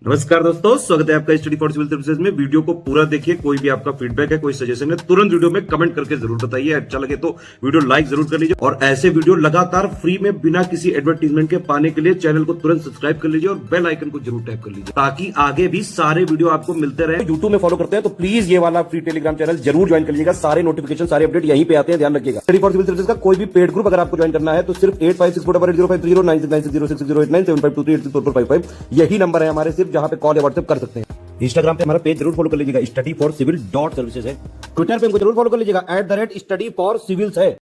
नमस्कार दोस्तों, स्वागत है आपका स्टडी फॉर सिविल सर्विसेज में। वीडियो को पूरा देखिए। कोई भी आपका फीडबैक है, कोई सजेशन है, तुरंत वीडियो में कमेंट करके जरूर बताइए। अच्छा लगे तो वीडियो लाइक जरूर कर लीजिए और ऐसे वीडियो लगातार फ्री में बिना किसी एडवर्टीजमेंट के पाने के लिए चैनल को तुरंत सब्सक्राइब कर लीजिए और बेल आइकन को जरूर टैप कर लीजिए ताकि आगे भी सारे वीडियो आपको मिलते रहे। यूट्यूब में फॉलो करते हैं तो प्लीज ये वाला फ्री टेलीग्राम चैनल जरूर ज्वाइन कर लीजिएगा। सारे नोटिफिकेशन, सारे अपडेट यहीं पे आते हैं, ध्यान रखिएगा। स्टडी फॉर सिविल सर्विसेज का कोई भी पेड ग्रुप अगर आपको ज्वाइन करना है तो सिर्फ 856480560606089752386455 यही नंबर है हमारे, सिर्फ जहां पे कॉल या व्हाट्सएप कर सकते हैं। इंस्टाग्राम पे हमारा पेज जरूर फॉलो कर लीजिएगा, स्टडी फॉर सिविल .सर्विसेज है। ट्विटर पे हमको जरूर फॉलो कर लीजिएगा, @study for civils है।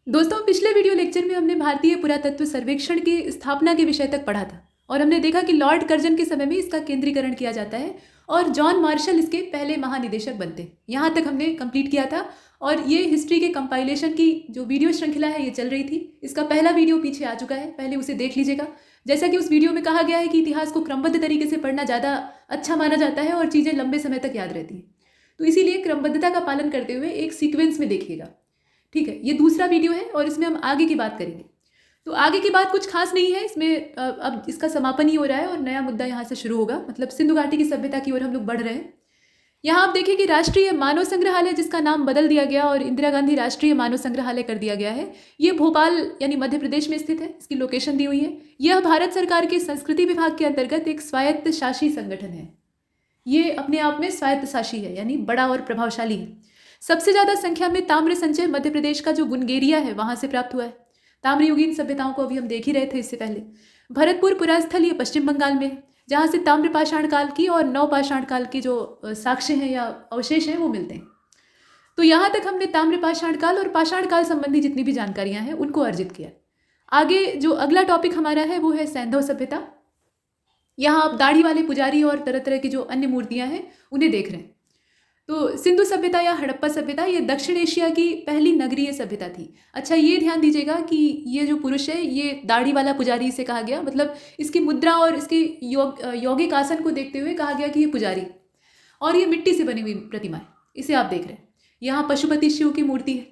दोस्तों, पिछले वीडियो लेक्चर में हमने भारतीय पुरातत्व सर्वेक्षण की स्थापना के विषय तक पढ़ा था और हमने देखा कि लॉर्ड कर्जन के समय में इसका केंद्रीकरण किया जाता है और जॉन मार्शल इसके पहले महानिदेशक बनते हैं। यहाँ तक हमने कंप्लीट किया था और ये हिस्ट्री के कंपाइलेशन की जो वीडियो श्रृंखला है ये चल रही थी। इसका पहला वीडियो पीछे आ चुका है, पहले उसे देख लीजिएगा। जैसा कि उस वीडियो में कहा गया है कि इतिहास को क्रमबद्ध तरीके से पढ़ना ज़्यादा अच्छा माना जाता है और चीज़ें लंबे समय तक याद रहती हैं, तो इसीलिए क्रमबद्धता का पालन करते हुए एक सीक्वेंस में देखिएगा। ठीक है, ये दूसरा वीडियो है और इसमें हम आगे की बात करेंगे। तो आगे की बात कुछ खास नहीं है इसमें, अब इसका समापन ही हो रहा है और नया मुद्दा यहाँ से शुरू होगा, मतलब सिंधु घाटी की सभ्यता की ओर हम लोग बढ़ रहे हैं। यहाँ आप देखें कि राष्ट्रीय मानव संग्रहालय, जिसका नाम बदल दिया गया और इंदिरा गांधी राष्ट्रीय मानव संग्रहालय कर दिया गया है, ये भोपाल यानी मध्य प्रदेश में स्थित है। इसकी लोकेशन दी हुई है। यह भारत सरकार के संस्कृति विभाग के अंतर्गत एक स्वायत्त शासी संगठन है। ये अपने आप में स्वायत्त शासी है, यानी बड़ा और प्रभावशाली है। सबसे ज़्यादा संख्या में ताम्र संचय मध्य प्रदेश का जो गुनगेरिया है वहाँ से प्राप्त हुआ है। ताम्रयुगीन सभ्यताओं को अभी हम देख ही रहे थे इससे पहले। भरतपुर पुरास्थल ये पश्चिम बंगाल में है, जहाँ से ताम्र पाषाण काल की और नव पाषाण काल के जो साक्ष्य हैं या अवशेष हैं वो मिलते हैं। तो यहाँ तक हमने ताम्र पाषाण काल और पाषाण काल संबंधी जितनी भी जानकारियाँ हैं उनको अर्जित किया। आगे जो अगला टॉपिक हमारा है वो है सैंधव सभ्यता। यहाँ आप दाढ़ी वाले पुजारी और तरह तरह की जो अन्य मूर्तियाँ हैं उन्हें देख रहे हैं। तो सिंधु सभ्यता या हड़प्पा सभ्यता ये दक्षिण एशिया की पहली नगरीय सभ्यता थी। अच्छा, ये ध्यान दीजिएगा कि ये जो पुरुष है ये दाढ़ी वाला पुजारी इसे कहा गया, मतलब इसकी मुद्रा और इसके यौगिक आसन को देखते हुए कहा गया कि ये पुजारी। और ये मिट्टी से बनी हुई प्रतिमा है, इसे आप देख रहे हैं। यहाँ पशुपति शिव की मूर्ति है।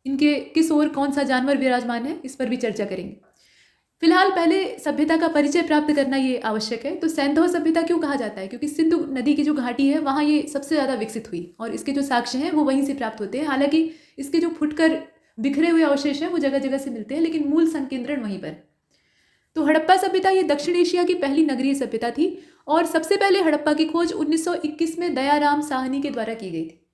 इनके किस ओर कौन सा जानवर विराजमान है इस पर भी चर्चा करेंगे। फिलहाल पहले सभ्यता का परिचय प्राप्त करना ये आवश्यक है। तो सैंधव सभ्यता क्यों कहा जाता है? क्योंकि सिंधु नदी की जो घाटी है वहाँ ये सबसे ज़्यादा विकसित हुई और इसके जो साक्ष्य हैं वो वहीं से प्राप्त होते हैं। हालांकि इसके जो फुटकर बिखरे हुए अवशेष हैं वो जगह जगह से मिलते हैं, लेकिन मूल संकेंद्रण वहीं पर। तो हड़प्पा सभ्यता ये दक्षिण एशिया की पहली नगरीय सभ्यता थी और सबसे पहले हड़प्पा की खोज 1921 में दयाराम साहनी के द्वारा की गई थी।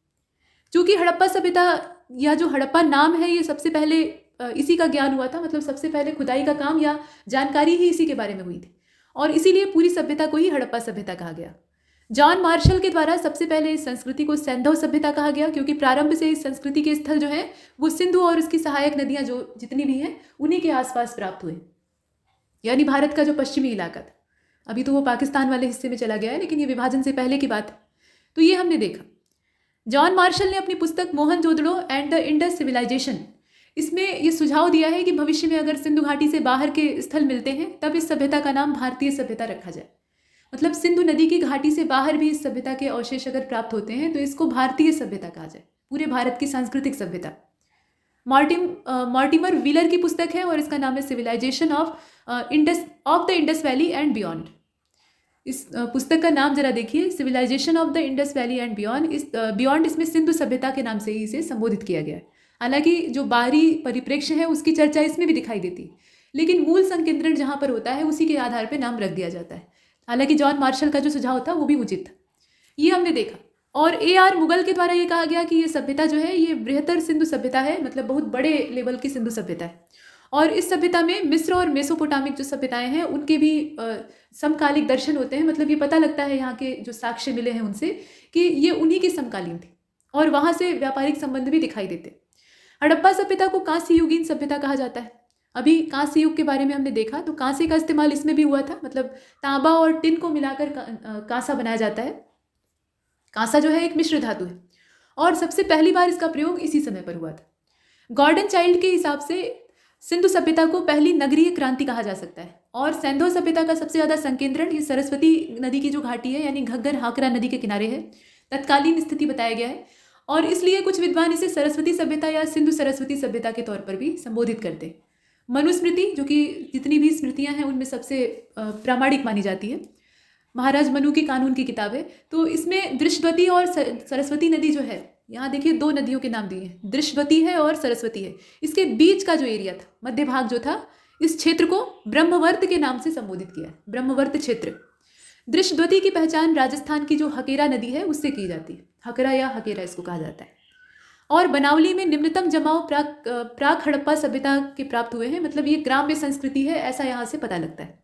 चूँकि हड़प्पा सभ्यता या जो हड़प्पा नाम है ये सबसे पहले इसी का ज्ञान हुआ था, मतलब सबसे पहले खुदाई का काम या जानकारी ही इसी के बारे में हुई थी और इसीलिए पूरी सभ्यता को ही हड़प्पा सभ्यता कहा गया। जॉन मार्शल के द्वारा सबसे पहले इस संस्कृति को सैंधव सभ्यता कहा गया, क्योंकि प्रारंभ से इस संस्कृति के स्थल जो हैं वो सिंधु और उसकी सहायक नदियाँ जो जितनी भी हैं उन्हीं के आसपास प्राप्त हुए, यानी भारत का जो पश्चिमी इलाका था। अभी तो वो पाकिस्तान वाले हिस्से में चला गया है, लेकिन ये विभाजन से पहले की बात है। तो ये हमने देखा। जॉन मार्शल ने अपनी पुस्तक Mohenjodaro and the Indus civilisation, इसमें ये सुझाव दिया है कि भविष्य में अगर सिंधु घाटी से बाहर के स्थल मिलते हैं तब इस सभ्यता का नाम भारतीय सभ्यता रखा जाए। मतलब सिंधु नदी की घाटी से बाहर भी इस सभ्यता के अवशेष अगर प्राप्त होते हैं तो इसको भारतीय सभ्यता कहा जाए, पूरे भारत की सांस्कृतिक सभ्यता। मॉर्टिमर व्हीलर की पुस्तक है और इसका नाम है civilisation of the Indus valley and beyond. इस पुस्तक का नाम जरा देखिए, civilisation of the Indus valley and beyond. इसमें सिंधु सभ्यता के नाम से ही इसे संबोधित किया गया है। हालांकि जो बाहरी परिप्रेक्ष्य है उसकी चर्चा इसमें भी दिखाई देती है, लेकिन मूल संकेंद्रण जहाँ पर होता है उसी के आधार पर नाम रख दिया जाता है। हालांकि जॉन मार्शल का जो सुझाव था वो भी उचित था, ये हमने देखा। और AR मुगल के द्वारा ये कहा गया कि ये सभ्यता जो है ये बृहत्तर सिंधु सभ्यता है, मतलब बहुत बड़े लेवल की सिंधु सभ्यता है। और इस सभ्यता में मिस्र और मेसोपोटामिक जो सभ्यताएं हैं उनके भी समकालिक दर्शन होते हैं। मतलब ये पता लगता है यहाँ के जो साक्ष्य मिले हैं उनसे कि ये उन्हीं की समकालीन थी और वहाँ से व्यापारिक संबंध भी दिखाई देते। हड़प्पा सभ्यता को कांस्य युगीन सभ्यता कहा जाता है। अभी कांस्य युग के बारे में हमने देखा, तो कांसे का इस्तेमाल इसमें भी हुआ था, मतलब तांबा और टिन को मिलाकर कांसा बनाया जाता है। कांसा जो है एक मिश्र धातु है और सबसे पहली बार इसका प्रयोग इसी समय पर हुआ था। गॉर्डन चाइल्ड के हिसाब से सिंधु सभ्यता को पहली नगरीय क्रांति कहा जा सकता है और सैंधव सभ्यता का सबसे ज़्यादा संकेंद्रण ये सरस्वती नदी की जो घाटी है यानी घग्गर हाकरा नदी के किनारे है। तत्कालीन स्थिति बताया गया है और इसलिए कुछ विद्वान इसे सरस्वती सभ्यता या सिंधु सरस्वती सभ्यता के तौर पर भी संबोधित करते हैं। मनुस्मृति, जो कि जितनी भी स्मृतियां हैं उनमें सबसे प्रामाणिक मानी जाती है, महाराज मनु की कानून की किताब है। तो इसमें दृश्यवती और सरस्वती नदी जो है, यहाँ देखिए 2 नदियों के नाम दिए हैं, दृश्यवती है और सरस्वती है। इसके बीच का जो एरिया था, मध्य भाग जो था, इस क्षेत्र को ब्रह्मवर्त के नाम से संबोधित किया है, ब्रह्मवर्त क्षेत्र। दृश्यवती की पहचान राजस्थान की जो हकेरा नदी है उससे की जाती है, हकरा या हकेरा इसको कहा जाता है। और बनावली में निम्नतम जमाव प्राक हड़प्पा सभ्यता के प्राप्त हुए हैं, मतलब ये ग्राम्य संस्कृति है, ऐसा यहाँ से पता लगता है।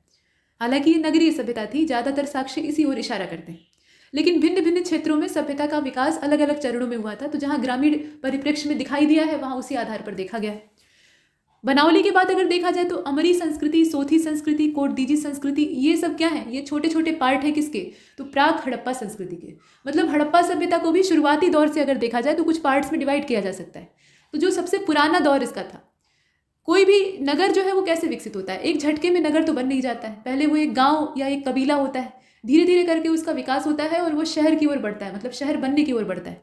हालांकि ये नगरीय सभ्यता थी, ज़्यादातर साक्ष्य इसी ओर इशारा करते हैं। लेकिन भिन्न भिन्न क्षेत्रों में सभ्यता का विकास अलग अलग चरणों में हुआ था, तो जहाँ ग्रामीण परिप्रेक्ष्य में दिखाई दिया है वहाँ उसी आधार पर देखा गया है। बनावली के बाद अगर देखा जाए तो अमरी संस्कृति, सोथी संस्कृति, कोटदीजी संस्कृति, ये सब क्या है, ये छोटे छोटे पार्ट हैं किसके, तो प्राक हड़प्पा संस्कृति के। मतलब हड़प्पा सभ्यता को भी शुरुआती दौर से अगर देखा जाए तो कुछ पार्ट्स में डिवाइड किया जा सकता है। तो जो सबसे पुराना दौर इसका था, कोई भी नगर जो है वो कैसे विकसित होता है, एक झटके में नगर तो बन नहीं जाता है। पहले वो एक गाँव या एक कबीला होता है, धीरे धीरे करके उसका विकास होता है और वो शहर की ओर बढ़ता है, मतलब शहर बनने की ओर बढ़ता है।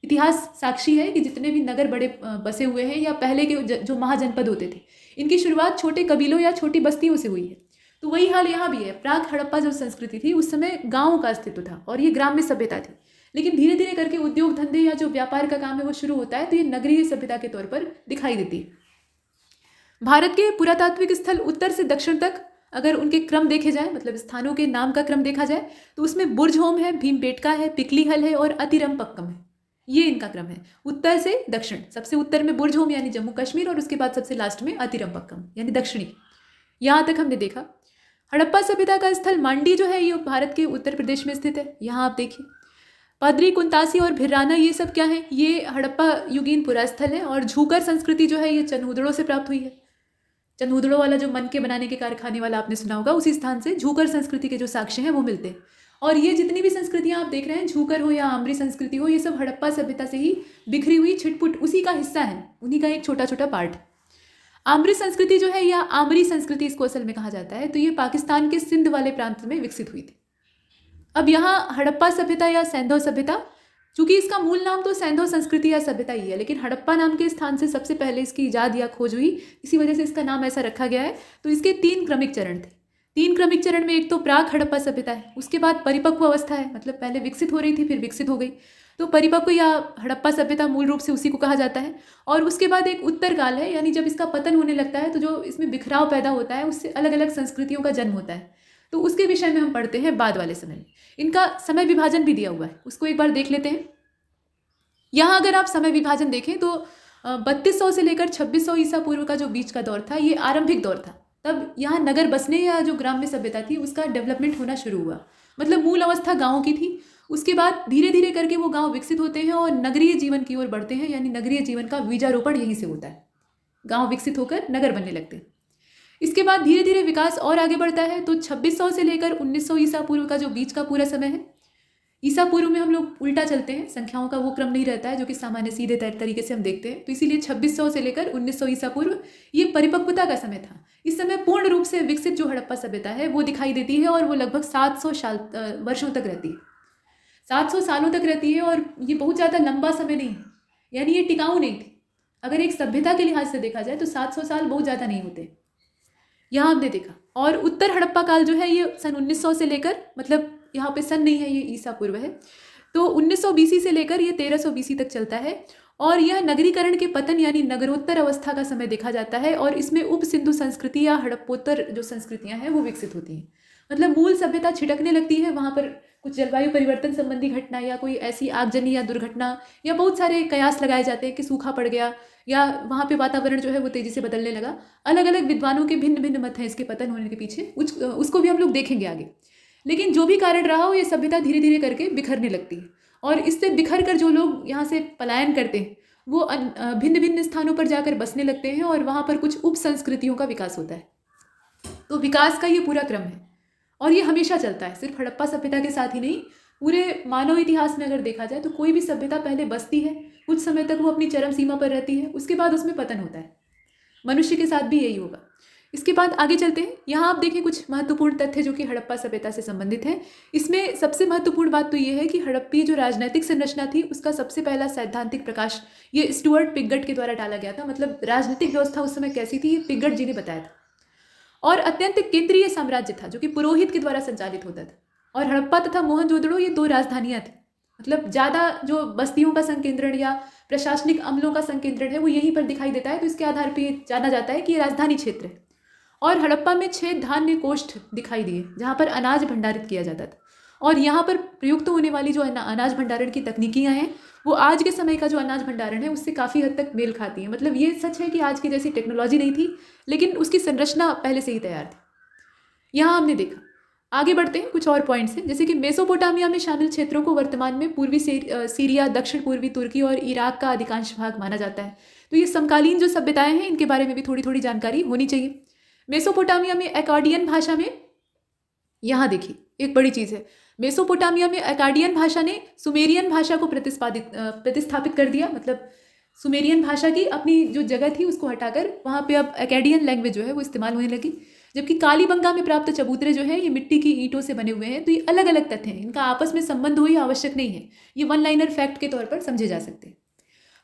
इतिहास साक्षी है कि जितने भी नगर बड़े बसे हुए हैं या पहले के जो महाजनपद होते थे, इनकी शुरुआत छोटे कबीलों या छोटी बस्तियों से हुई है। तो वही हाल यहाँ भी है। प्राक हड़प्पा जो संस्कृति थी उस समय गाँव का अस्तित्व था और ये ग्राम्य सभ्यता थी, लेकिन धीरे धीरे करके उद्योग धंधे या जो व्यापार का काम है वो शुरू होता है, तो ये नगरीय सभ्यता के तौर पर दिखाई देती है। भारत के पुरातात्विक स्थल उत्तर से दक्षिण तक अगर उनके क्रम देखे जाए, मतलब स्थानों के नाम का क्रम देखा जाए, तो उसमें बुर्जहोम है, भीमबेटका है, पिकलीहल है और अतिरमपक्कम है। ये इनका क्रम है, उत्तर से दक्षिण। सबसे उत्तर में बुर्जहोम यानी जम्मू कश्मीर और उसके बाद सबसे लास्ट में अतिरमपक्कम यानी दक्षिणी। यहाँ तक हमने देखा। हड़प्पा सभ्यता का स्थल मांडी जो है ये भारत के उत्तर प्रदेश में स्थित है। यहाँ आप देखिए पदरी, कुंतासी और भिर्राना, ये सब क्या है, ये हड़प्पा युगीन पुरास्थल है। और झूकर संस्कृति जो है ये चनहुदड़ों से प्राप्त हुई है। चनहुदड़ों वाला जो मन के बनाने के कारखाने वाला आपने सुना होगा, उसी स्थान से झूकर संस्कृति के जो साक्ष्य हैं वो मिलते हैं। और ये जितनी भी संस्कृतियां आप देख रहे हैं, झूकर हो या आमरी संस्कृति हो, ये सब हड़प्पा सभ्यता से ही बिखरी हुई छिटपुट उसी का हिस्सा है, उन्हीं का एक छोटा छोटा पार्ट। आमरी संस्कृति जो है या आमरी संस्कृति इसको असल में कहा जाता है, तो ये पाकिस्तान के सिंध वाले प्रांत में विकसित हुई थी। अब यहाँ हड़प्पा सभ्यता या सैंधव सभ्यता, चूंकि इसका मूल नाम तो सैंधव संस्कृति या सभ्यता ही है, लेकिन हड़प्पा नाम के स्थान से सबसे पहले इसकी इजाद या खोज हुई, इसी वजह से इसका नाम ऐसा रखा गया है। तो इसके 3 क्रमिक चरण थे। 3 क्रमिक चरण में एक तो प्राक हड़प्पा सभ्यता है, उसके बाद परिपक्व अवस्था है, मतलब पहले विकसित हो रही थी फिर विकसित हो गई, तो परिपक्व या हड़प्पा सभ्यता मूल रूप से उसी को कहा जाता है। और उसके बाद एक उत्तर काल है, यानी जब इसका पतन होने लगता है तो जो इसमें बिखराव पैदा होता है, उससे अलग अलग संस्कृतियों का जन्म होता है। तो उसके विषय में हम पढ़ते हैं बाद वाले समय में। इनका समय विभाजन भी दिया हुआ है, उसको एक बार देख लेते हैं। यहाँ अगर आप समय विभाजन देखें तो 3200 से लेकर 2600 ईसा पूर्व का जो बीच का दौर था, ये आरंभिक दौर था। तब यहाँ नगर बसने या जो ग्राम्य सभ्यता थी उसका डेवलपमेंट होना शुरू हुआ, मतलब मूल अवस्था गाँव की थी। उसके बाद धीरे धीरे करके वो गाँव विकसित होते हैं और नगरीय जीवन की ओर बढ़ते हैं, यानी नगरीय जीवन का बीजारोपण यहीं से होता है, गाँव विकसित होकर नगर बनने लगते हैं। इसके बाद धीरे धीरे विकास और आगे बढ़ता है, तो 2600 से लेकर 1900 ईसा पूर्व का जो बीच का पूरा समय है। ईसा पूर्व में हम लोग उल्टा चलते हैं, संख्याओं का वो क्रम नहीं रहता है जो कि सामान्य सीधे तरीके से हम देखते हैं, तो इसीलिए 2600 से लेकर 1900 ईसा पूर्व ये परिपक्वता का समय था। इस समय पूर्ण रूप से विकसित जो हड़प्पा सभ्यता है वो दिखाई देती है और वो लगभग 700 वर्षों तक रहती है, 700 सालों तक रहती है। और ये बहुत ज़्यादा लंबा समय नहीं है, यानी ये टिकाऊ नहीं थी। अगर एक सभ्यता के लिहाज से देखा जाए तो 700 साल बहुत ज़्यादा नहीं होते, यहाँ हमने देखा। और उत्तर हड़प्पा काल जो है ये सन 1900 से लेकर, मतलब यहाँ पे सन नहीं है, ये ईसा पूर्व है, तो 1900 बीसी से लेकर ये 1300 बीसी तक चलता है। और यह नगरीकरण के पतन यानी नगरोत्तर अवस्था का समय देखा जाता है। और इसमें उप सिंधु संस्कृति या हड़प्पोत्तर जो संस्कृतियाँ हैं वो विकसित होती हैं, मतलब मूल सभ्यता छिटकने लगती है। वहाँ पर कुछ जलवायु परिवर्तन संबंधी घटना या कोई ऐसी आगजनी या दुर्घटना या बहुत सारे कयास लगाए जाते हैं कि सूखा पड़ गया या वहाँ पे वातावरण जो है वो तेज़ी से बदलने लगा। अलग अलग विद्वानों के भिन्न भिन्न मत हैं इसके पतन होने के पीछे, उसको भी हम लोग देखेंगे आगे। लेकिन जो भी कारण रहा हो, ये सभ्यता धीरे धीरे करके बिखरने लगती है और इससे बिखर कर जो लोग यहाँ से पलायन करते हैं वो भिन्न भिन्न स्थानों पर जाकर बसने लगते हैं और वहाँ पर कुछ उप संस्कृतियों का विकास होता है। तो विकास का ये पूरा क्रम है और ये हमेशा चलता है, सिर्फ हड़प्पा सभ्यता के साथ ही नहीं, पूरे मानव इतिहास में अगर देखा जाए तो कोई भी सभ्यता पहले बसती है, कुछ समय तक वो अपनी चरम सीमा पर रहती है, उसके बाद उसमें पतन होता है। मनुष्य के साथ भी यही होगा। इसके बाद आगे चलते हैं। यहाँ आप देखें कुछ महत्वपूर्ण तथ्य जो कि हड़प्पा सभ्यता से संबंधित हैं। इसमें सबसे महत्वपूर्ण बात तो ये है कि हड़प्पी जो राजनीतिक संरचना थी उसका सबसे पहला सैद्धांतिक प्रकाश ये स्टुअर्ट पिगट के द्वारा डाला गया था। मतलब राजनीतिक व्यवस्था उस समय कैसी थी, ये पिगट जी ने बताया था। और अत्यंत केंद्रीय साम्राज्य था जो कि पुरोहित के द्वारा संचालित होता था। और हड़प्पा तथा मोहनजोदड़ो ये 2 राजधानियाँ थी। मतलब ज़्यादा जो बस्तियों का संकेंद्रण या प्रशासनिक अमलों का संकेंद्रण है वो यहीं पर दिखाई देता है। तो इसके आधार पर ये जाना जाता है कि ये राजधानी क्षेत्र है। और हड़प्पा में 6 धान्य कोष्ठ दिखाई दिए जहाँ पर अनाज भंडारित किया जाता था। और यहाँ पर प्रयुक्त होने वाली जो अनाज भंडारण की तकनीकियाँ हैं वो आज के समय का जो अनाज भंडारण है उससे काफ़ी हद तक मेल खाती हैं। मतलब ये सच है कि आज की जैसी टेक्नोलॉजी नहीं थी, लेकिन उसकी संरचना पहले से ही तैयार थी। यहाँ हमने देखा। आगे बढ़ते हैं, कुछ और पॉइंट्स हैं जैसे कि मेसोपोटामिया में शामिल क्षेत्रों को वर्तमान में पूर्वी सीरिया, दक्षिण पूर्वी तुर्की और इराक का अधिकांश भाग माना जाता है। तो ये समकालीन जो सभ्यताएं हैं इनके बारे में भी थोड़ी थोड़ी जानकारी होनी चाहिए। मेसोपोटामिया में अकाडियन भाषा में, यहाँ देखिए एक बड़ी चीज़ है, मेसोपोटामिया में अकाडियन भाषा ने सुमेरियन भाषा को प्रतिस्थापित कर दिया। मतलब सुमेरियन भाषा की अपनी जो जगह थी उसको हटाकर वहाँ पे अब अकाडियन लैंग्वेज जो है वो इस्तेमाल होने लगी। जबकि कालीबंगा में प्राप्त चबूतरे जो है ये मिट्टी की ईंटों से बने हुए हैं। तो ये अलग अलग तथ्य हैं, इनका आपस में संबंध हो ये आवश्यक नहीं है, ये वन लाइनर फैक्ट के तौर पर समझे जा सकते हैं।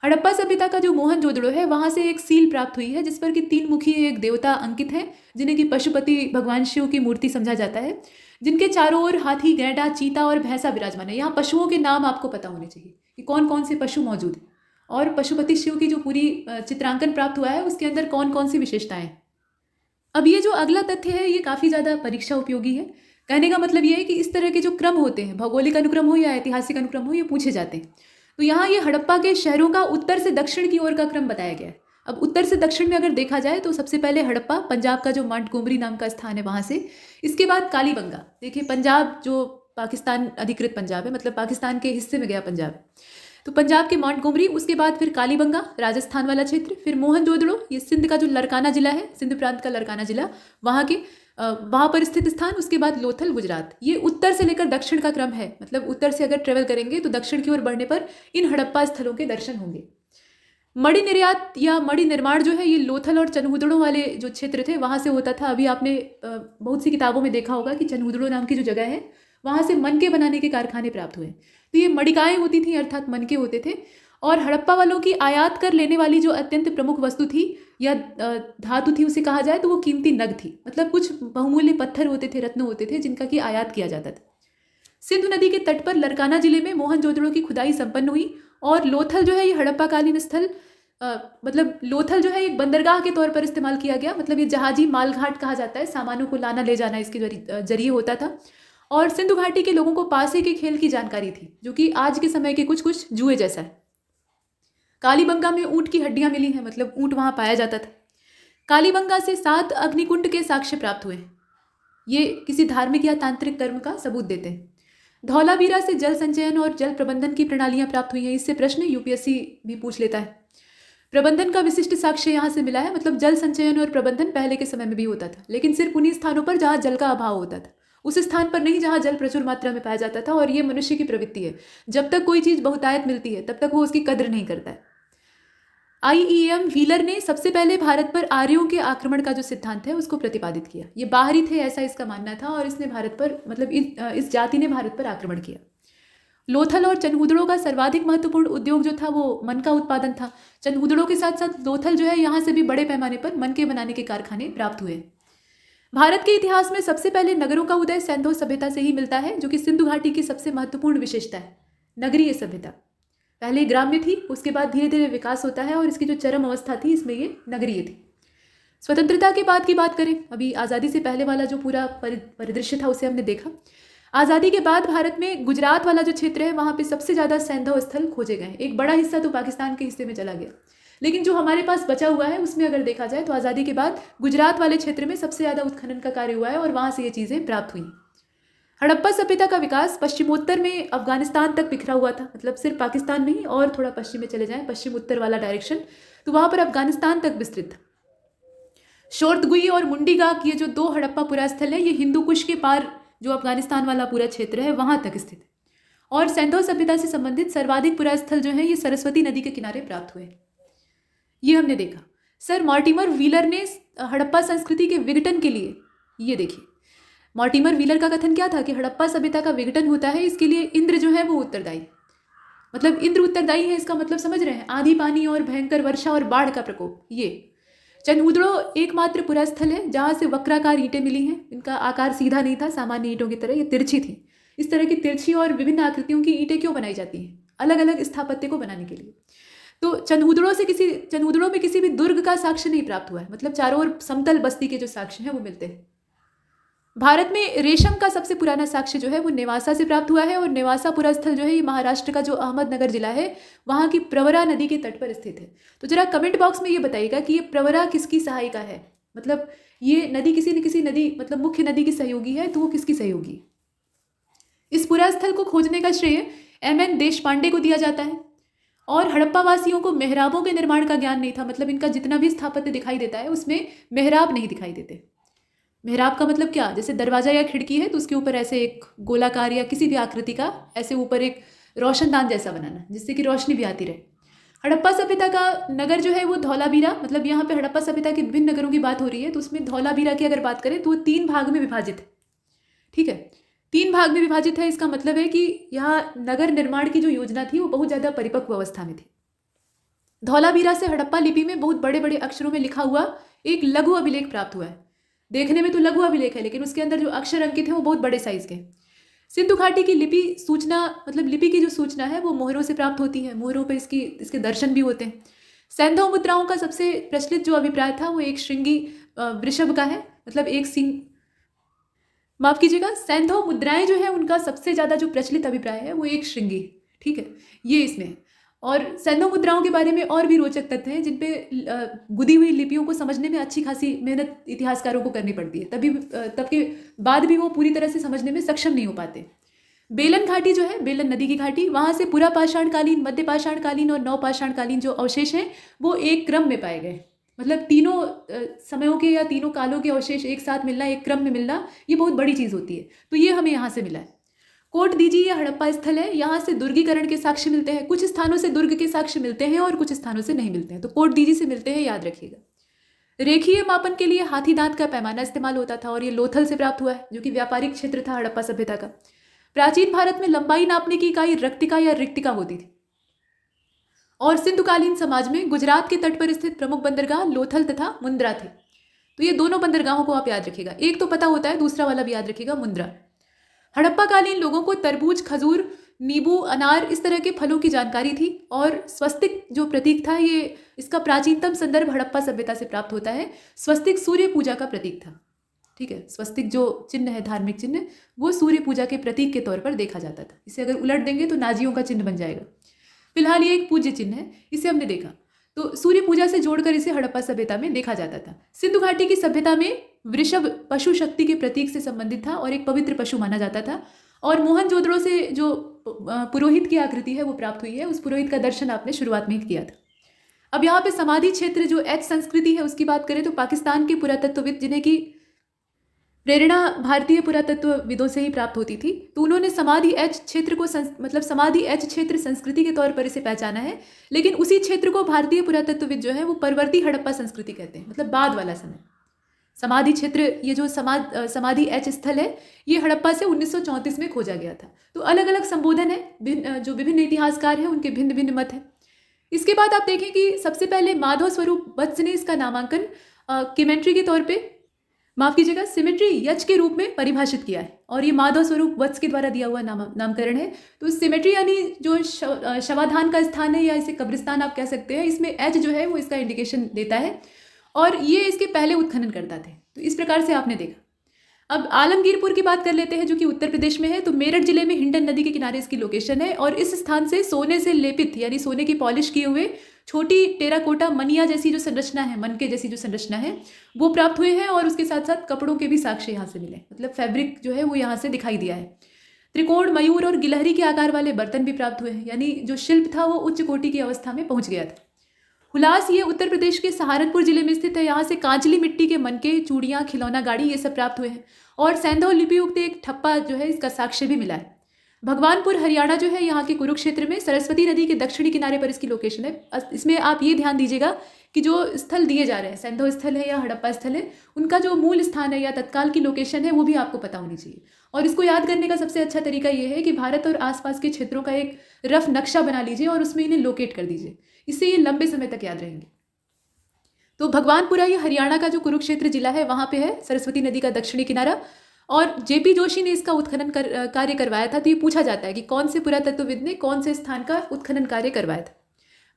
हड़प्पा सभ्यता का जो मोहनजोदड़ो है वहाँ से एक सील प्राप्त हुई है जिस पर कि 3 मुखी एक देवता अंकित हैं जिन्हें कि पशुपति भगवान शिव की मूर्ति समझा जाता है, जिनके चारों ओर हाथी, गैंडा, चीता और भैंसा विराजमान है। यहाँ पशुओं के नाम आपको पता होने चाहिए कि कौन कौन से पशु मौजूद हैं और पशुपति शिव की जो पूरी चित्रांकन प्राप्त हुआ है उसके अंदर कौन कौन सी विशेषताएं हैं। अब ये जो अगला तथ्य है ये काफ़ी ज़्यादा परीक्षा उपयोगी है। कहने का मतलब ये है कि इस तरह के जो क्रम होते हैं, भौगोलिक अनुक्रम हो या ऐतिहासिक अनुक्रम हो, ये पूछे जाते हैं। तो यहाँ ये हड़प्पा के शहरों का उत्तर से दक्षिण की ओर का क्रम बताया गया है। अब उत्तर से दक्षिण में अगर देखा जाए तो सबसे पहले हड़प्पा, पंजाब का जो मोंटगोमरी नाम का स्थान है वहाँ से। इसके बाद कालीबंगा, देखिए पंजाब जो पाकिस्तान अधिकृत पंजाब है, मतलब पाकिस्तान के हिस्से में गया पंजाब, तो पंजाब के मोंटगोमरी, उसके बाद फिर कालीबंगा राजस्थान वाला क्षेत्र, फिर मोहनजोदड़ो ये सिंध का जो लरकाना जिला है, सिंध प्रांत का लरकाना जिला, वहाँ के वहाँ पर स्थित स्थान, उसके बाद लोथल गुजरात। ये उत्तर से लेकर दक्षिण का क्रम है। मतलब उत्तर से अगर ट्रेवल करेंगे तो दक्षिण की ओर बढ़ने पर इन हड़प्पा स्थलों के दर्शन होंगे। मणि निर्यात या मणि निर्माण जो है ये लोथल और चनहुदड़ों वाले जो क्षेत्र थे वहाँ से होता था। अभी आपने बहुत सी किताबों में देखा होगा कि चनहुदड़ो नाम की जो जगह है वहाँ से मनके बनाने के कारखाने प्राप्त हुए। तो ये मणिकाएँ होती थी अर्थात मनके होते थे। और हड़प्पा वालों की आयात कर लेने वाली जो अत्यंत प्रमुख वस्तु थी या धातु थी उसे कहा जाए तो वो कीमती नग थी। मतलब कुछ बहुमूल्य पत्थर होते थे, रत्न होते थे जिनका कि आयात किया जाता था। सिंधु नदी के तट पर लरकाना जिले में मोहनजोदड़ो की खुदाई संपन्न हुई। और लोथल जो है ये हड़प्पा कालीन स्थल, मतलब लोथल जो है एक बंदरगाह के तौर पर इस्तेमाल किया गया। मतलब ये जहाजी मालघाट कहा जाता है, सामानों को लाना ले जाना इसके जरिए होता था। और सिंधु घाटी के लोगों को पासे के खेल की जानकारी थी जो कि आज के समय के कुछ जुए जैसा है। कालीबंगा में ऊंट की हड्डियां मिली हैं, मतलब ऊंट वहां पाया जाता था। कालीबंगा से 7 अग्निकुंड के साक्ष्य प्राप्त हुए। ये किसी धार्मिक या तांत्रिक कर्म का सबूत देते हैं। धौलावीरा से जल संचयन और जल प्रबंधन की प्रणालियां प्राप्त हुई हैं। इससे प्रश्न यूपीएससी भी पूछ लेता है। प्रबंधन का विशिष्ट साक्ष्य यहाँ से मिला है। मतलब जल संचयन और प्रबंधन पहले के समय में भी होता था, लेकिन सिर्फ उन्हीं स्थानों पर जहाँ जल का अभाव होता था, उस स्थान पर नहीं जहाँ जल प्रचुर मात्रा में पाया जाता था। और ये मनुष्य की प्रवृत्ति है, जब तक कोई चीज़ बहुतायत मिलती है तब तक वो उसकी कद्र नहीं करता है। IEM व्हीलर ने सबसे पहले भारत पर आर्यों के आक्रमण का जो सिद्धांत है उसको प्रतिपादित किया। ये बाहरी थे ऐसा इसका मानना था और इसने भारत पर, मतलब इस जाति ने भारत पर आक्रमण किया। लोथल और चनहुदड़ो का सर्वाधिक महत्वपूर्ण उद्योग जो था वो मन का उत्पादन था। चनहुदड़ो के साथ साथ लोथल जो है यहाँ से भी बड़े पैमाने पर मन के बनाने के कारखाने प्राप्त हुए। भारत के इतिहास में सबसे पहले नगरों का उदय सैंधव सभ्यता से ही मिलता है, जो कि सिंधु घाटी की सबसे महत्वपूर्ण विशेषता है। नगरीय सभ्यता पहले ग्राम्य थी, उसके बाद धीरे धीरे विकास होता है और इसकी जो चरम अवस्था थी इसमें ये नगरीय थी। स्वतंत्रता के बाद की बात करें, अभी आज़ादी से पहले वाला जो पूरा परिदृश्य था उसे हमने देखा। आज़ादी के बाद भारत में गुजरात वाला जो क्षेत्र है वहाँ पे सबसे ज़्यादा सैंधव स्थल खोजे गए। एक बड़ा हिस्सा तो पाकिस्तान के हिस्से में चला गया, लेकिन जो हमारे पास बचा हुआ है उसमें अगर देखा जाए तो आज़ादी के बाद गुजरात वाले क्षेत्र में सबसे ज़्यादा उत्खनन का कार्य हुआ है और वहाँ से ये चीज़ें प्राप्त हुई। हड़प्पा सभ्यता का विकास पश्चिमोत्तर में अफगानिस्तान तक बिखरा हुआ था। मतलब सिर्फ पाकिस्तान नहीं, और थोड़ा पश्चिम में चले जाएं, पश्चिम उत्तर वाला डायरेक्शन, तो वहाँ पर अफगानिस्तान तक विस्तृत था। शोर्तगुई और मुंडीगाक ये जो 2 हड़प्पा पुरास्थल है ये हिंदू कुश के पार जो अफगानिस्तान वाला पूरा क्षेत्र है वहाँ तक स्थित है। और सैंधव सभ्यता से संबंधित सर्वाधिक पुरास्थल जो है ये सरस्वती नदी के किनारे प्राप्त हुए, ये हमने देखा। सर मॉर्टिमर व्हीलर ने हड़प्पा संस्कृति के विघटन के लिए, ये देखिए मॉर्टिमर व्हीलर का कथन क्या था कि हड़प्पा सभ्यता का विघटन होता है, इसके लिए इंद्र जो है वो उत्तरदायी। मतलब इंद्र उत्तरदायी है, इसका मतलब समझ रहे हैं, आंधी पानी और भयंकर वर्षा और बाढ़ का प्रकोप। ये चंदूदड़ो एकमात्र पुरास्थल है जहाँ से वक्राकार ईंटें मिली हैं। इनका आकार सीधा नहीं था सामान्य ईंटों की तरह, ये तिरछी थी। इस तरह की तिरछी और विभिन्न आकृतियों की ईंटें क्यों बनाई जाती हैं? अलग अलग स्थापत्य को बनाने के लिए। तो चंदूदड़ों में किसी भी दुर्ग का साक्ष्य नहीं प्राप्त हुआ है, मतलब चारों ओर समतल बस्ती के जो साक्ष्य हैं वो मिलते हैं। भारत में रेशम का सबसे पुराना साक्ष्य जो है वो नेवासा से प्राप्त हुआ है, और नेवासा पुरास्थल जो है ये महाराष्ट्र का जो अहमदनगर जिला है वहाँ की प्रवरा नदी के तट पर स्थित है। तो जरा कमेंट बॉक्स में ये बताइएगा कि ये प्रवरा किसकी सहायिका है, मतलब ये नदी किसी न किसी नदी, मतलब मुख्य नदी की सहयोगी है, तो वो किसकी सहयोगी? इस पुरास्थल को खोजने का श्रेय M.N. देशपांडे को दिया जाता है। और हड़प्पा वासियों को मेहराबों के निर्माण का ज्ञान नहीं था, मतलब इनका जितना भी स्थापत्य दिखाई देता है उसमें मेहराब नहीं दिखाई देते। मेहराब का मतलब क्या? जैसे दरवाजा या खिड़की है तो उसके ऊपर ऐसे एक गोलाकार या किसी भी आकृति का ऐसे ऊपर एक रोशनदान जैसा बनाना जिससे कि रोशनी भी आती रहे। हड़प्पा सभ्यता का नगर जो है वो धौलावीरा, मतलब यहाँ पे हड़प्पा सभ्यता के विभिन्न नगरों की बात हो रही है, तो उसमें धौलावीरा की अगर बात करें तो वो 3 भाग में विभाजित है। ठीक है, 3 भाग में विभाजित है। इसका मतलब है कि यहाँ नगर निर्माण की जो योजना थी वो बहुत ज़्यादा परिपक्व अवस्था में थी। धौलावीरा से हड़प्पा लिपि में बहुत बड़े बड़े अक्षरों में लिखा हुआ एक लघु अभिलेख प्राप्त हुआ है। देखने में तो लघु अभिलेख है, लेकिन उसके अंदर जो अक्षर अंकित हैं वो बहुत बड़े साइज के। सिंधु घाटी की लिपि सूचना, मतलब लिपि की जो सूचना है वो मोहरों से प्राप्त होती है। मोहरों पर इसके दर्शन भी होते हैं। सैंधव मुद्राओं का सबसे प्रचलित जो अभिप्राय था वो एक श्रृंगी वृषभ का है, मतलब एक सिंह, माफ कीजिएगा, सैंधव मुद्राएं जो है उनका सबसे ज़्यादा जो प्रचलित अभिप्राय है वो एक श्रृंगी। ठीक है, ये इसमें। और सैंधव मुद्राओं के बारे में और भी रोचक तथ्य हैं जिन पे गुदी हुई लिपियों को समझने में अच्छी खासी मेहनत इतिहासकारों को करनी पड़ती है, तब के बाद भी वो पूरी तरह से समझने में सक्षम नहीं हो पाते। बेलन घाटी जो है, बेलन नदी की घाटी, वहाँ से पुरा पाषाणकालीन, मध्य पाषाणकालीन और नव पाषाणकालीन जो अवशेष हैं वो एक क्रम में पाए गए। मतलब तीनों समयों के या तीनों कालों के अवशेष एक साथ मिलना, एक क्रम में मिलना, ये बहुत बड़ी चीज़ होती है। तो ये हमें यहाँ से मिला है। कोट दीजी या हड़प्पा स्थल है, यहाँ से दुर्गीकरण के साक्ष्य मिलते हैं। कुछ स्थानों से दुर्ग के साक्ष्य मिलते हैं और कुछ स्थानों से नहीं मिलते हैं। तो कोट दीजी से मिलते हैं, याद रखिएगा। रेखीय मापन के लिए हाथी दांत का पैमाना इस्तेमाल होता था, और ये लोथल से प्राप्त हुआ है जो कि व्यापारिक क्षेत्र था हड़प्पा सभ्यता का। प्राचीन भारत में लंबाई नापने की इकाई रक्तिका या रिक्तिका होती थी। और सिंधुकालीन समाज में गुजरात के तट पर स्थित प्रमुख बंदरगाह लोथल तथा मुंद्रा थे। तो ये दोनों बंदरगाहों को आप याद रखिएगा, एक तो पता होता है, दूसरा वाला भी याद रखिएगा, मुंद्रा। हड़प्पा कालीन लोगों को तरबूज, खजूर, नींबू, अनार, इस तरह के फलों की जानकारी थी। और स्वस्तिक जो प्रतीक था, ये इसका प्राचीनतम संदर्भ हड़प्पा सभ्यता से प्राप्त होता है। स्वस्तिक सूर्य पूजा का प्रतीक था। ठीक है, स्वस्तिक जो चिन्ह है, धार्मिक चिन्ह, वो सूर्य पूजा के प्रतीक के तौर पर देखा जाता था। इसे अगर उलट देंगे तो नाजियों का चिन्ह बन जाएगा। फिलहाल ये एक पूज्य चिन्ह है, इसे हमने देखा। तो सूर्य पूजा से जोड़कर इसे हड़प्पा सभ्यता में देखा जाता था। सिंधु घाटी की सभ्यता में वृषभ पशु शक्ति के प्रतीक से संबंधित था और एक पवित्र पशु माना जाता था। और मोहनजोदड़ो से जो पुरोहित की आकृति है वो प्राप्त हुई है, उस पुरोहित का दर्शन आपने शुरुआत में ही किया था। अब यहाँ पे समाधि क्षेत्र जो एच संस्कृति है उसकी बात करें तो पाकिस्तान के पुरातत्वविद, जिन्हें की प्रेरणा भारतीय पुरातत्वविदों से ही प्राप्त होती थी, तो उन्होंने समाधि एच क्षेत्र को समाधि एच क्षेत्र संस्कृति के तौर पर इसे पहचाना है। लेकिन उसी क्षेत्र को भारतीय पुरातत्वविद जो है वो परवर्ती हड़प्पा संस्कृति कहते हैं, मतलब बाद वाला समय। समाधि क्षेत्र, ये जो समाधि एच स्थल है, ये हड़प्पा से 1934 में खोजा गया था। तो अलग अलग संबोधन है, जो विभिन्न इतिहासकार हैं उनके भिन्न भिन्न मत हैं। इसके बाद आप देखें कि सबसे पहले माधव स्वरूप वत्स ने इसका नामांकन किमेंट्री के तौर पे, माफ कीजिएगा, सिमेट्री यच के रूप में परिभाषित किया है। और ये माधव स्वरूप वत्स के द्वारा दिया हुआ नामकरण है। तो सिमेट्री यानी जो शवाधान का स्थान है, या इसे कब्रिस्तान आप कह सकते हैं, इसमें एच जो है वो इसका इंडिकेशन देता है। और ये इसके पहले उत्खनन करता थे। तो इस प्रकार से आपने देखा। अब आलमगीरपुर की बात कर लेते हैं, जो कि उत्तर प्रदेश में है। तो मेरठ जिले में हिंडन नदी के किनारे इसकी लोकेशन है। और इस स्थान से सोने से लेपित, यानी सोने की पॉलिश किए हुए छोटी टेराकोटा मनिया जैसी जो संरचना है, मनके जैसी जो संरचना है, वो प्राप्त हुए हैं। और उसके साथ साथ कपड़ों के भी साक्ष्य यहाँ से मिले, मतलब फैब्रिक जो है वो यहाँ से दिखाई दिया है। त्रिकोण, मयूर और गिलहरी के आकार वाले बर्तन भी प्राप्त हुए हैं, यानी जो शिल्प था वो उच्च कोटि की अवस्था में पहुंच गया था। हुलास, ये उत्तर प्रदेश के सहारनपुर जिले में स्थित है। यहाँ से कांचली मिट्टी के मनके, चूड़ियाँ, खिलौना गाड़ी, ये सब प्राप्त हुए हैं। और सैंधव लिपियुक्त एक ठप्पा जो है, इसका साक्ष्य भी मिला है। भगवानपुर हरियाणा जो है यहाँ के कुरुक्षेत्र में सरस्वती नदी के दक्षिणी किनारे पर इसकी लोकेशन है। इसमें आप ये ध्यान दीजिएगा कि जो स्थल दिए जा रहे हैं, सेंधो स्थल है या हड़प्पा स्थल है, उनका जो मूल स्थान है या तत्काल की लोकेशन है वो भी आपको पता होनी चाहिए। और इसको याद करने का सबसे अच्छा तरीका ये है कि भारत और आसपास के क्षेत्रों का एक रफ नक्शा बना लीजिए और उसमें इन्हें लोकेट कर दीजिए। इससे ये लंबे समय तक याद रहेंगे। तो भगवानपुरा ये हरियाणा का जो कुरुक्षेत्र जिला है वहाँ पे है सरस्वती नदी का दक्षिणी किनारा। और जेपी जोशी ने इसका उत्खनन कार्य करवाया था। तो ये पूछा जाता है कि कौन से पुरातत्वविद ने कौन से स्थान का उत्खनन कार्य करवाया था।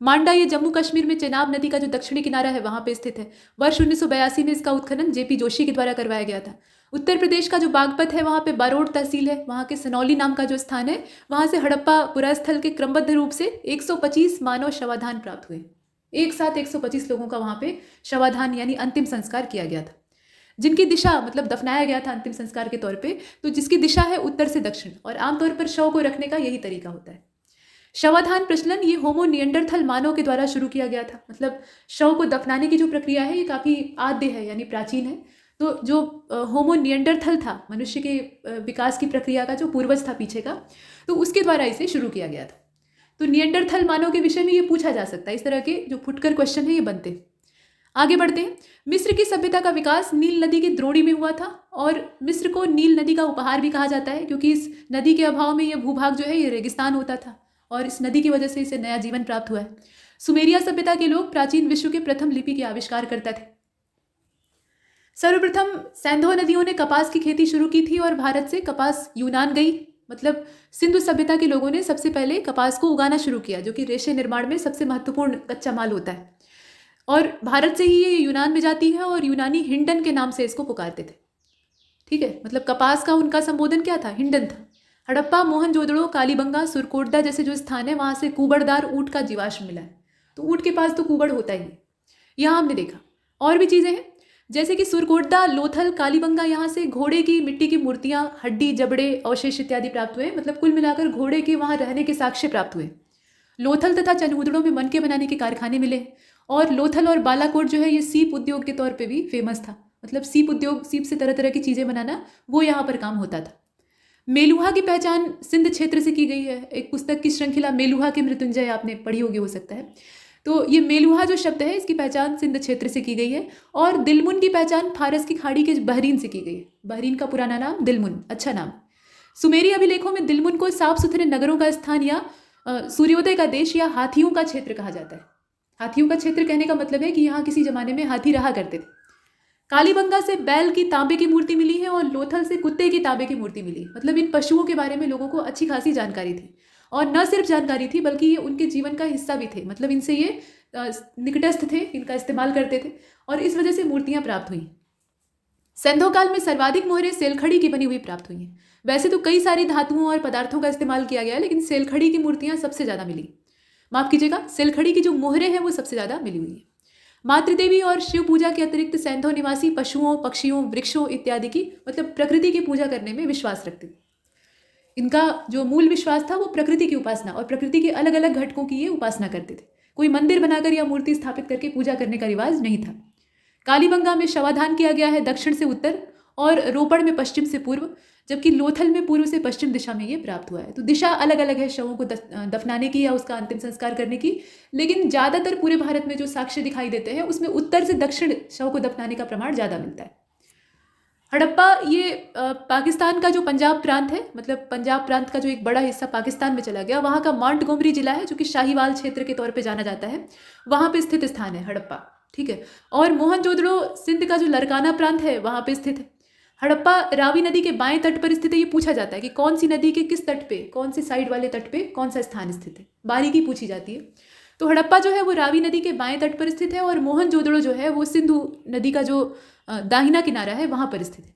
मांडा ये जम्मू कश्मीर में चेनाब नदी का जो दक्षिणी किनारा है वहाँ पे स्थित है। वर्ष 1982 में इसका उत्खनन जेपी जोशी के द्वारा करवाया गया था। उत्तर प्रदेश का जो बागपत है वहाँ पे बारोड तहसील है, वहाँ के सनौली नाम का जो स्थान है वहाँ से हड़प्पा पुरास्थल के क्रमबद्ध रूप से 125 मानव शवाधान प्राप्त हुए। एक साथ 125 लोगों का वहाँ पे शवाधान यानी अंतिम संस्कार किया गया था, जिनकी दिशा मतलब दफनाया गया था अंतिम संस्कार के तौर पे। तो जिसकी दिशा है उत्तर से दक्षिण, और आमतौर पर शव को रखने का यही तरीका होता है। शवाधान प्रचलन ये होमो निएंडरथल मानव के द्वारा शुरू किया गया था। मतलब शव को दफनाने की जो प्रक्रिया है ये काफ़ी आद्य है यानी प्राचीन है। तो जो होमो निएंडरथल था, मनुष्य के विकास की प्रक्रिया का जो पूर्वज था पीछे का, तो उसके द्वारा इसे शुरू किया गया था। तो निएंडरथल मानव के विषय में ये पूछा जा सकता है। इस तरह के जो फुटकर क्वेश्चन है ये बनते हैं। आगे बढ़ते हैं। मिस्र की सभ्यता का विकास नील नदी की द्रोणी में हुआ था, और मिस्र को नील नदी का उपहार भी कहा जाता है क्योंकि इस नदी के अभाव में यह भूभाग जो है ये रेगिस्तान होता था, और इस नदी की वजह से इसे नया जीवन प्राप्त हुआ है। सुमेरिया सभ्यता के लोग प्राचीन विश्व के प्रथम लिपि के आविष्कार करते थे। सर्वप्रथम सैंधो नदियों ने कपास की खेती शुरू की थी और भारत से कपास यूनान गई। मतलब सिंधु सभ्यता के लोगों ने सबसे पहले कपास को उगाना शुरू किया, जो कि रेशे निर्माण में सबसे महत्वपूर्ण कच्चा माल होता है। और भारत से ही ये यूनान में जाती है और यूनानी हिंडन के नाम से इसको पुकारते थे। ठीक है, मतलब कपास का उनका संबोधन क्या था? हिंडन था। हड़प्पा, मोहनजोदड़ो, कालीबंगा, सुरकोटदा जैसे जो स्थान है वहाँ से कुबड़दार ऊँट का जीवाश्म मिला है। तो ऊँट के पास तो कुबड़ होता ही है, यहाँ हमने देखा। और भी चीज़ें हैं जैसे कि सुरकोटदा, लोथल, कालीबंगा, यहाँ से घोड़े की मिट्टी की मूर्तियाँ, हड्डी, जबड़े, अवशेष इत्यादि प्राप्त हुए। मतलब कुल मिलाकर घोड़े के वहाँ रहने के साक्ष्य प्राप्त हुए। लोथल तथा चनहुदड़ों में मनके बनाने के कारखाने मिले, और लोथल और बालाकोट जो है ये सीप उद्योग के तौर पे भी फेमस था। मतलब सीप उद्योग, सीप से तरह तरह की चीज़ें बनाना, वो यहाँ पर काम होता था। मेलुहा की पहचान सिंध क्षेत्र से की गई है। एक पुस्तक की श्रृंखला मेलुहा के मृत्युंजय आपने पढ़ी होगी हो सकता है। तो ये मेलुहा जो शब्द है इसकी पहचान सिंध क्षेत्र से की गई है। और दिलमुन की पहचान फारस की खाड़ी के बहरीन से की गई है। बहरीन का पुराना नाम दिलमुन, अच्छा नाम। सुमेरी अभिलेखों में दिलमुन को साफ सुथरे नगरों का स्थान या सूर्योदय का देश या हाथियों का क्षेत्र कहा जाता है। हाथियों का क्षेत्र कहने का मतलब है कि यहाँ किसी जमाने में हाथी रहा करते थे। कालीबंगा से बैल की तांबे की मूर्ति मिली है और लोथल से कुत्ते की तांबे की मूर्ति मिली। मतलब इन पशुओं के बारे में लोगों को अच्छी खासी जानकारी थी, और न सिर्फ जानकारी थी बल्कि ये उनके जीवन का हिस्सा भी थे। मतलब इनसे ये निकटस्थ थे, इनका इस्तेमाल करते थे, और इस वजह से मूर्तियाँ प्राप्त हुई। सैंधो काल में सर्वाधिक मोहरें सेलखड़ी की बनी हुई प्राप्त हुई हैं। वैसे तो कई सारी धातुओं और पदार्थों का इस्तेमाल किया गया, लेकिन सेलखड़ी की मूर्तियाँ सबसे ज़्यादा मिली। माफ़ कीजिएगा, सेलखड़ी की जो मोहरें हैं वो सबसे ज़्यादा मिली हुई है। मातृदेवी और शिव पूजा के अतिरिक्त सैंधो निवासी पशुओं, पक्षियों, वृक्षों इत्यादि की मतलब प्रकृति की पूजा करने में विश्वास रखते थे। इनका जो मूल विश्वास था वो प्रकृति की उपासना और प्रकृति के अलग अलग घटकों की ये उपासना करते थे। कोई मंदिर बनाकर या मूर्ति स्थापित करके पूजा करने का रिवाज नहीं था। कालीबंगा में शवाधान किया गया है दक्षिण से उत्तर, और रोपड़ में पश्चिम से पूर्व, जबकि लोथल में पूर्व से पश्चिम दिशा में ये प्राप्त हुआ है। तो दिशा अलग अलग है शवों को दफनाने की या उसका अंतिम संस्कार करने की, लेकिन ज़्यादातर पूरे भारत में जो साक्ष्य दिखाई देते हैं उसमें उत्तर से दक्षिण शव को दफनाने का प्रमाण ज़्यादा मिलता है। हड़प्पा ये पाकिस्तान का जो पंजाब प्रांत है, मतलब पंजाब प्रांत का जो एक बड़ा हिस्सा पाकिस्तान में चला गया, वहाँ का मांटगोमरी जिला है जो कि शाहीवाल क्षेत्र के तौर पे जाना जाता है, वहाँ पे स्थित स्थान है हड़प्पा। ठीक है, और मोहनजोदड़ो सिंध का जो लरकाना प्रांत है वहाँ पे स्थित है। हड़प्पा रावी नदी के बाएं तट पर स्थित है। ये पूछा जाता है कि कौन सी नदी के किस तट पे, कौन से साइड वाले तट पे कौन सा स्थान स्थित है, बारीकी पूछी जाती है। तो हड़प्पा जो है वो रावी नदी के बाएं तट पर स्थित है, और मोहनजोदड़ो जो है वो सिंधु नदी का जो दाहिना किनारा है वहाँ पर स्थित है।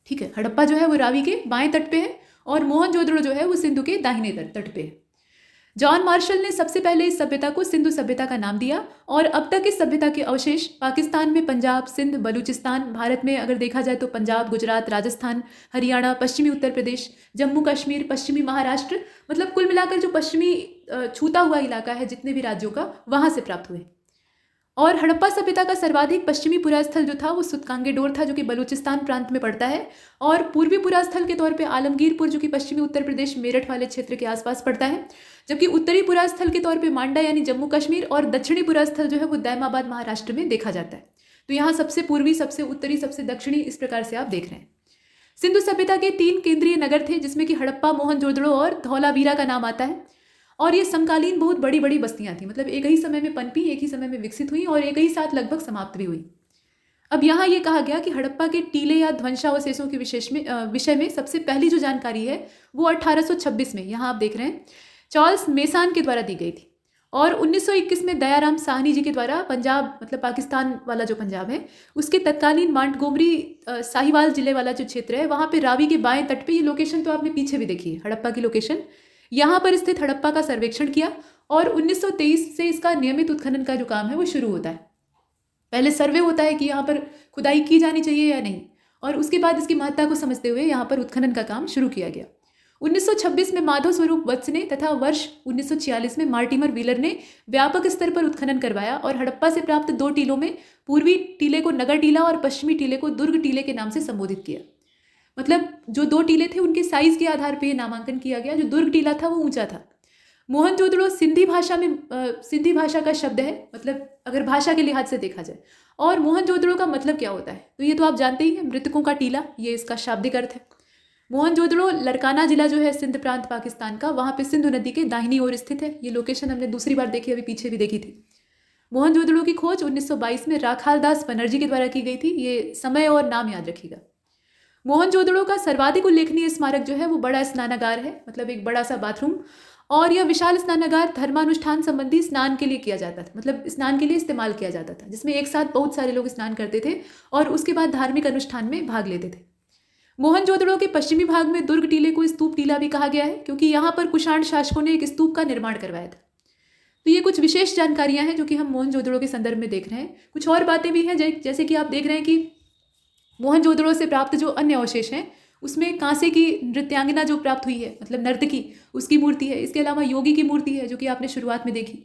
ठीक है, हड़प्पा जो है वो रावी के बाएं तट पे है और मोहनजोदड़ो जो है वो सिंधु के दाहिने तट पे है। जॉन मार्शल ने सबसे पहले इस सभ्यता को सिंधु सभ्यता का नाम दिया, और अब तक इस सभ्यता के अवशेष पाकिस्तान में पंजाब, सिंध, बलूचिस्तान, भारत में अगर देखा जाए तो पंजाब, गुजरात, राजस्थान, हरियाणा, पश्चिमी उत्तर प्रदेश, जम्मू कश्मीर, पश्चिमी महाराष्ट्र, मतलब कुल मिलाकर जो पश्चिमी छूता हुआ इलाका है जितने भी राज्यों का, वहाँ से प्राप्त हुए। और हड़प्पा सभ्यता का सर्वाधिक पश्चिमी पुरास्थल जो था वो सुतकांगेडोर था, जो कि बलूचिस्तान प्रांत में पड़ता है। और पूर्वी पुरास्थल के तौर पे आलमगीरपुर, जो कि पश्चिमी उत्तर प्रदेश मेरठ वाले क्षेत्र के आसपास पड़ता है। जबकि उत्तरी पुरास्थल के तौर पे मांडा यानी जम्मू कश्मीर, और दक्षिणी पुरास्थल जो है वो दैमाबाद महाराष्ट्र में देखा जाता है। तो यहाँ सबसे पूर्वी, सबसे उत्तरी, सबसे दक्षिणी, इस प्रकार से आप देख रहे हैं। सिंधु सभ्यता के 3 केंद्रीय नगर थे, जिसमें कि हड़प्पा, मोहनजोदड़ो और धौलावीरा का नाम आता है। और ये समकालीन बहुत बड़ी बड़ी बस्तियां थी, मतलब एक ही समय में पनपी, एक ही समय में विकसित हुई और एक ही साथ लगभग समाप्त भी हुई। अब यहाँ ये कहा गया कि हड़प्पा के टीले या ध्वंसावशेषों के विषय में सबसे पहली जो जानकारी है वो 1826 में, यहाँ आप देख रहे हैं, चार्ल्स मेसान के द्वारा दी गई थी। और 1921 में दयाराम साहनी जी के द्वारा पंजाब, मतलब पाकिस्तान वाला जो पंजाब है, उसके तत्कालीन मांटगोमरी साहिवाल जिले वाला जो क्षेत्र है, वहाँ पे रावी के बाएं तट पे, ये लोकेशन तो आपने पीछे भी देखी है, हड़प्पा की लोकेशन, यहाँ पर स्थित हड़प्पा का सर्वेक्षण किया। और 1923 से इसका नियमित उत्खनन का जो काम है वो शुरू होता है। पहले सर्वे होता है कि यहाँ पर खुदाई की जानी चाहिए या नहीं, और उसके बाद इसकी महत्ता को समझते हुए यहाँ पर उत्खनन का काम शुरू किया गया। 1926 में माधव स्वरूप वत्स ने तथा वर्ष 1946 में मार्टिमर व्हीलर ने व्यापक स्तर पर उत्खनन करवाया और हड़प्पा से प्राप्त 2 टीलों में पूर्वी टीले को नगर टीला और पश्चिमी टीले को दुर्ग टीले के नाम से संबोधित किया। मतलब जो 2 टीले थे उनके साइज के आधार पर नामांकन किया गया। जो दुर्ग टीला था वो ऊंचा था। मोहनजोदड़ो सिंधी भाषा का शब्द है, मतलब अगर भाषा के लिहाज से देखा जाए। और मोहनजोदड़ो का मतलब क्या होता है, तो ये तो आप जानते ही हैं, मृतकों का टीला, ये इसका शाब्दिक अर्थ है। मोहनजोदड़ो लरकाना जिला जो है सिंध प्रांत पाकिस्तान का, वहाँ पे सिंधु नदी के दाहिनी ओर स्थित है। ये लोकेशन हमने दूसरी बार देखी, अभी पीछे भी देखी थी। मोहनजोदड़ो की खोज 1922 में राखालदास बनर्जी के द्वारा की गई थी। ये समय और नाम याद रखिएगा। मोहनजोदड़ो का सर्वाधिक उल्लेखनीय स्मारक जो है वो बड़ा स्नानागार है, मतलब एक बड़ा सा बाथरूम। और यह विशाल स्नानागार धर्मानुष्ठान संबंधी स्नान के लिए किया जाता था, मतलब स्नान के लिए इस्तेमाल किया जाता था, जिसमें एक साथ बहुत सारे लोग स्नान करते थे और उसके बाद धार्मिक अनुष्ठान में भाग लेते थे। मोहनजोदड़ो के पश्चिमी भाग में दुर्ग टीले को स्तूप टीला भी कहा गया है, क्योंकि यहाँ पर कुषाण शासकों ने एक स्तूप का निर्माण करवाया था। तो ये कुछ विशेष जानकारियां हैं जो कि हम मोहनजोदड़ो के संदर्भ में देख रहे हैं। कुछ और बातें भी हैं, जैसे कि आप देख रहे हैं कि मोहनजोदड़ो से प्राप्त जो अन्य अवशेष हैं उसमें कांसे की नृत्यांगना जो प्राप्त हुई है, मतलब नर्तकी, उसकी मूर्ति है। इसके अलावा योगी की मूर्ति है जो कि आपने शुरुआत में देखी,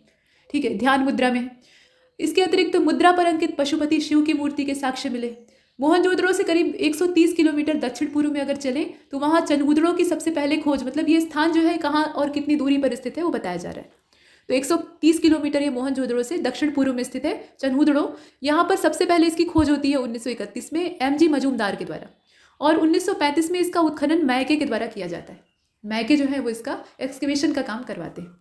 ठीक है, ध्यान मुद्रा में है। इसके अतिरिक्त मुद्रा पर अंकित पशुपति शिव की मूर्ति के साक्ष्य मिले। मोहनजोदड़ो से करीब 130 किलोमीटर दक्षिण पूर्व में अगर चलें तो वहाँ चनगुदड़ो की सबसे पहले खोज, मतलब ये स्थान जो है कहाँ और कितनी दूरी पर स्थित है वो बताया जा रहा है। तो 130 किलोमीटर ये मोहनजोदड़ो से दक्षिण पूर्व में स्थित है चनहुदड़ो। यहाँ पर सबसे पहले इसकी खोज होती है 1931 में एमजी मजूमदार के द्वारा, और 1935 में इसका उत्खनन मैके के द्वारा किया जाता है। मैके जो है वो इसका एक्सकेवेशन का काम करवाते हैं।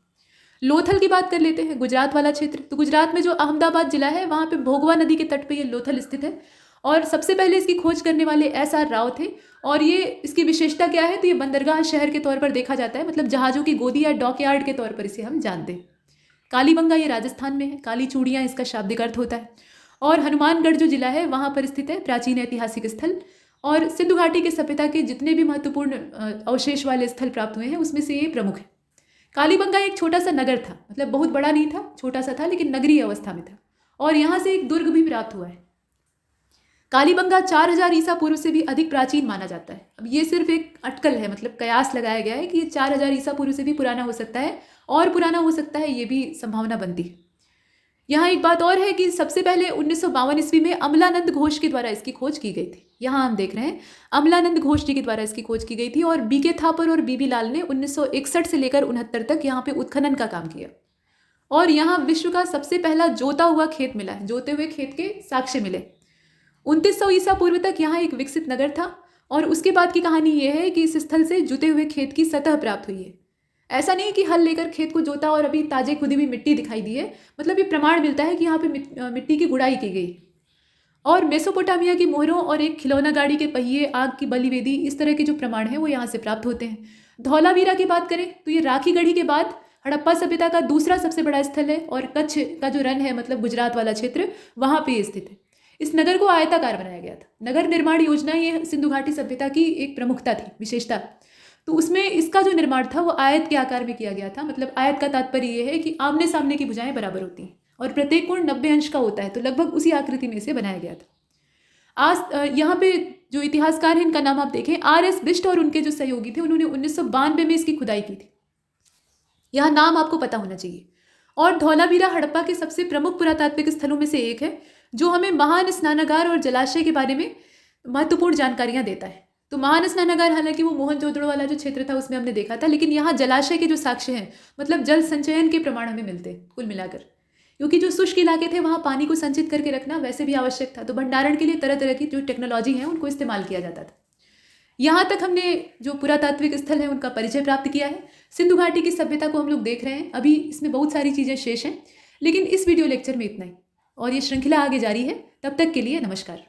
लोथल की बात कर लेते हैं, गुजरात वाला क्षेत्र। तो गुजरात में जो अहमदाबाद जिला है वहाँ पे भोगवा नदी के तट पे ये लोथल स्थित है, और सबसे पहले इसकी खोज करने वाले SR राव थे। और ये इसकी विशेषता क्या है, तो ये बंदरगाह शहर के तौर पर देखा जाता है, मतलब जहाज़ों की गोदी या डॉकयार्ड के तौर पर इसे हम जानते हैं। कालीबंगा ये राजस्थान में है, काली चूड़ियाँ इसका शाब्दिक अर्थ होता है। और हनुमानगढ़ जो जिला है वहाँ पर स्थित है प्राचीन ऐतिहासिक स्थल। और सिंधु घाटी के सभ्यता के जितने भी महत्वपूर्ण अवशेष वाले स्थल प्राप्त हुए हैं उसमें से ये प्रमुख है। कालीबंगा एक छोटा सा नगर था, मतलब बहुत बड़ा नहीं था, छोटा सा था, लेकिन नगरीय अवस्था में था। और यहाँ से एक दुर्ग भी प्राप्त हुआ है। कालीबंगा 4000 ईसा पूर्व से भी अधिक प्राचीन माना जाता है। अब ये सिर्फ एक अटकल है, मतलब कयास लगाया गया है कि ये 4000 ईसा पूर्व से भी पुराना हो सकता है, और पुराना हो सकता है, ये भी संभावना बनती है। यहाँ एक बात और है कि सबसे पहले 1952 ईस्वी में अमलानंद घोष के द्वारा इसकी खोज की गई थी। यहाँ हम देख रहे हैं अमलानंद घोष जी के द्वारा इसकी खोज की गई थी, और BK थापर और BB लाल ने 1961 से लेकर 69 तक यहाँ पे उत्खनन का काम किया। और यहाँ विश्व का सबसे पहला जोता हुआ खेत मिला है, जोते हुए खेत के साक्ष्य मिले। 2900 ईसा पूर्व तक यहाँ एक विकसित नगर था। और उसके बाद की कहानी ये है कि इस स्थल से जुते हुए खेत की सतह प्राप्त हुई है। ऐसा नहीं कि हल लेकर खेत को जोता और अभी ताजे खुदी हुई मिट्टी दिखाई दी है, मतलब ये प्रमाण मिलता है कि यहाँ पे मिट्टी की गुड़ाई की गई। और मेसोपोटामिया की मोहरों और एक खिलौना गाड़ी के पहिए, आग की बलिवेदी, इस तरह के जो प्रमाण हैं वो यहाँ से प्राप्त होते हैं। धौलावीरा की बात करें तो ये राखी गढ़ी के बाद हड़प्पा सभ्यता का दूसरा सबसे बड़ा स्थल है, और कच्छ का जो रण है, मतलब गुजरात वाला क्षेत्र, वहाँ पे स्थित है। इस नगर को आयताकार बनाया गया था। नगर निर्माण योजना ये सिंधु घाटी सभ्यता की एक प्रमुखता थी, विशेषता। तो उसमें इसका जो निर्माण था वो आयत के आकार में किया गया था। मतलब आयत का तात्पर्य ये है कि आमने सामने की भुजाएं बराबर होती हैं और प्रत्येक कोण 90 अंश का होता है, तो लगभग उसी आकृति में इसे बनाया गया था। आज यहाँ पे जो इतिहासकार हैं इनका नाम आप देखें, RS बिष्ट और उनके जो सहयोगी थे उन्होंने 1992 में इसकी खुदाई की थी। यह नाम आपको पता होना चाहिए। और धौलावीरा हड़प्पा के सबसे प्रमुख पुरातात्विक स्थलों में से एक है, जो हमें महान स्नानागार और जलाशय के बारे में महत्वपूर्ण जानकारियां देता है। तो महान स्नानागार हालांकि वो मोहनजोदड़ो वाला जो क्षेत्र था उसमें हमने देखा था, लेकिन यहाँ जलाशय के जो साक्ष्य हैं, मतलब जल संचयन के प्रमाण हमें मिलते हैं कुल मिलाकर, क्योंकि जो शुष्क इलाके थे वहाँ पानी को संचित करके रखना वैसे भी आवश्यक था। तो भंडारण के लिए तरह तरह की जो टेक्नोलॉजी है उनको इस्तेमाल किया जाता था। यहाँ तक हमने जो पुरातात्विक स्थल है उनका परिचय प्राप्त किया है। सिंधु घाटी की सभ्यता को हम लोग देख रहे हैं। अभी इसमें बहुत सारी चीज़ें शेष हैं, लेकिन इस वीडियो लेक्चर में इतना ही, और ये श्रृंखला आगे जारी है। तब तक के लिए नमस्कार।